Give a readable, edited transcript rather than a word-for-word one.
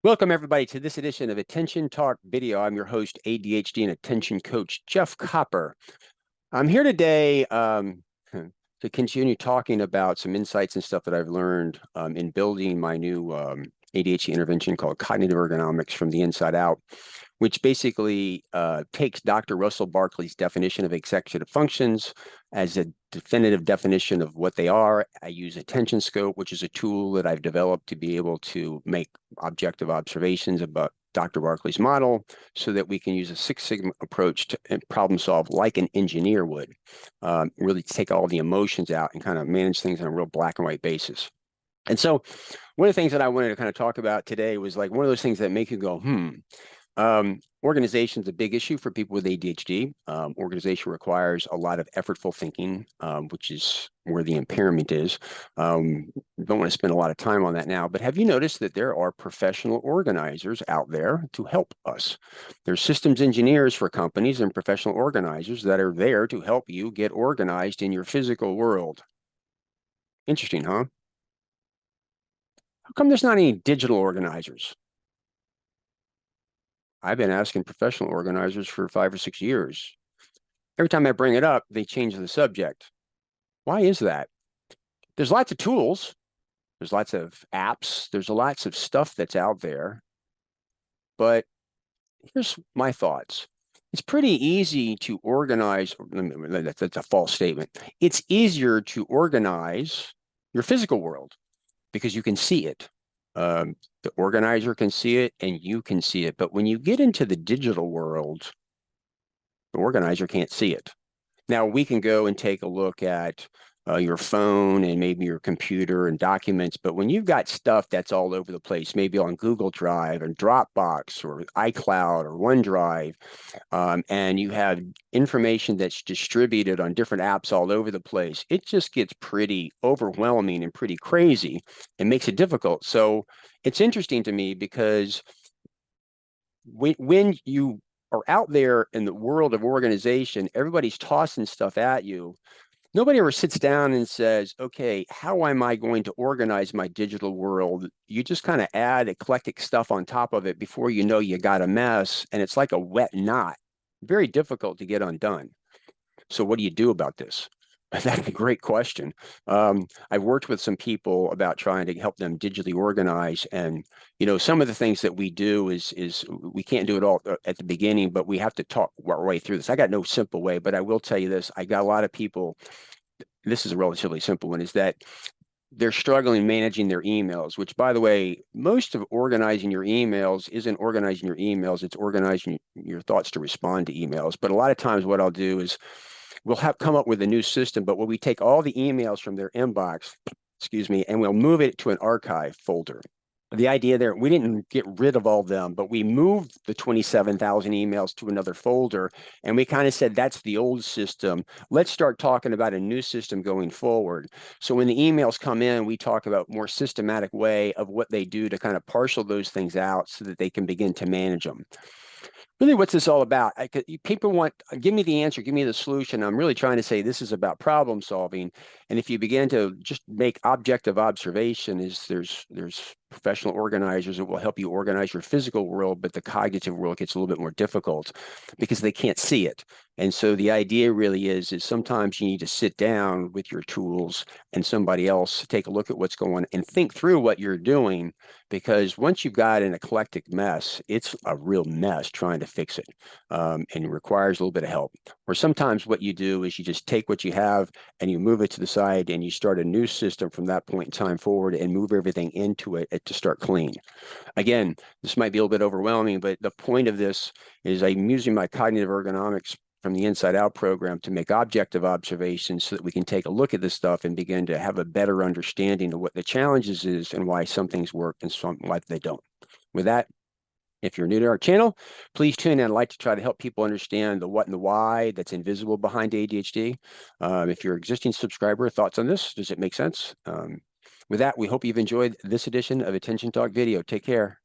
Welcome, everybody, to this edition of Attention Talk Video. I'm your host, ADHD and Attention Coach, Jeff Copper. I'm here today to continue talking about some insights and stuff that I've learned in building my new ADHD intervention called Cognitive Ergonomics from the Inside Out, which basically takes Dr. Russell Barkley's definition of executive functions as a definitive definition of what they are. I use Attention Scope, which is a tool that I've developed to be able to make objective observations about Dr. Barkley's model so that we can use a Six Sigma approach to problem solve like an engineer would, really take all the emotions out and kind of manage things on a real black and white basis. And so one of the things that I wanted to kind of talk about today was like one of those things that make you go, organization is a big issue for people with ADHD. Organization requires a lot of effortful thinking, which is where the impairment is. Don't want to spend a lot of time on that now, but have you noticed that there are professional organizers out there to help us? There's systems engineers for companies and professional organizers that are there to help you get organized in your physical world. Interesting, huh? How come there's not any digital organizers? I've been asking professional organizers for 5 or 6 years. Every time I bring it up, they change the subject. Why is that? There's lots of tools. There's lots of apps. There's lots of stuff that's out there. But here's my thoughts. It's pretty easy to organize. That's a false statement. It's easier to organize your physical world because you can see it. The organizer can see it and you can see it. But when you get into the digital world, the organizer can't see it. Now, we can go and take a look at your phone and maybe your computer and documents. But when you've got stuff that's all over the place, maybe on Google Drive and Dropbox or iCloud or OneDrive, and you have information that's distributed on different apps all over the place, it just gets pretty overwhelming and pretty crazy. It makes it difficult. So it's interesting to me because when you are out there in the world of organization, everybody's tossing stuff at you. Nobody ever sits down and says, okay, how am I going to organize my digital world? You just kind of add eclectic stuff on top of it before you know you got a mess, and it's like a wet knot. Very difficult to get undone. So what do you do about this? That's a great question. I've worked with some people about trying to help them digitally organize. And, you know, some of the things that we do is we can't do it all at the beginning, but we have to talk our way through this. I got no simple way, but I will tell you this. I got a lot of people, this is a relatively simple one, is that they're struggling managing their emails, which, by the way, most of organizing your emails isn't organizing your emails. It's organizing your thoughts to respond to emails. But a lot of times what I'll do is we'll have come up with a new system, but where we take all the emails from their inbox, and we'll move it to an archive folder. The idea there, we didn't get rid of all of them, but we moved the 27,000 emails to another folder. And we kind of said, that's the old system. Let's start talking about a new system going forward. So when the emails come in, we talk about more systematic way of what they do to kind of parcel those things out so that they can begin to manage them. Really, what's this all about? People want, give me the answer, give me the solution. I'm really trying to say this is about problem solving. And if you begin to just make objective observation, there's professional organizers that will help you organize your physical world, but the cognitive world gets a little bit more difficult because they can't see it. And so the idea really is sometimes you need to sit down with your tools and somebody else take a look at what's going on and think through what you're doing, because once you've got an eclectic mess, it's a real mess trying to fix it, and it requires a little bit of help. Or sometimes what you do is you just take what you have and you move it to the side and you start a new system from that point in time forward and move everything into it to start clean. Again, this might be a little bit overwhelming, but the point of this is I'm using my cognitive ergonomics from the Inside Out program to make objective observations so that we can take a look at this stuff and begin to have a better understanding of what the challenges is and why some things work and some why they don't. With that, if you're new to our channel, please tune in. I'd like to try to help people understand the what and the why that's invisible behind ADHD. If you're an existing subscriber, thoughts on this? Does it make sense? With that, we hope you've enjoyed this edition of Attention Talk Video. Take care.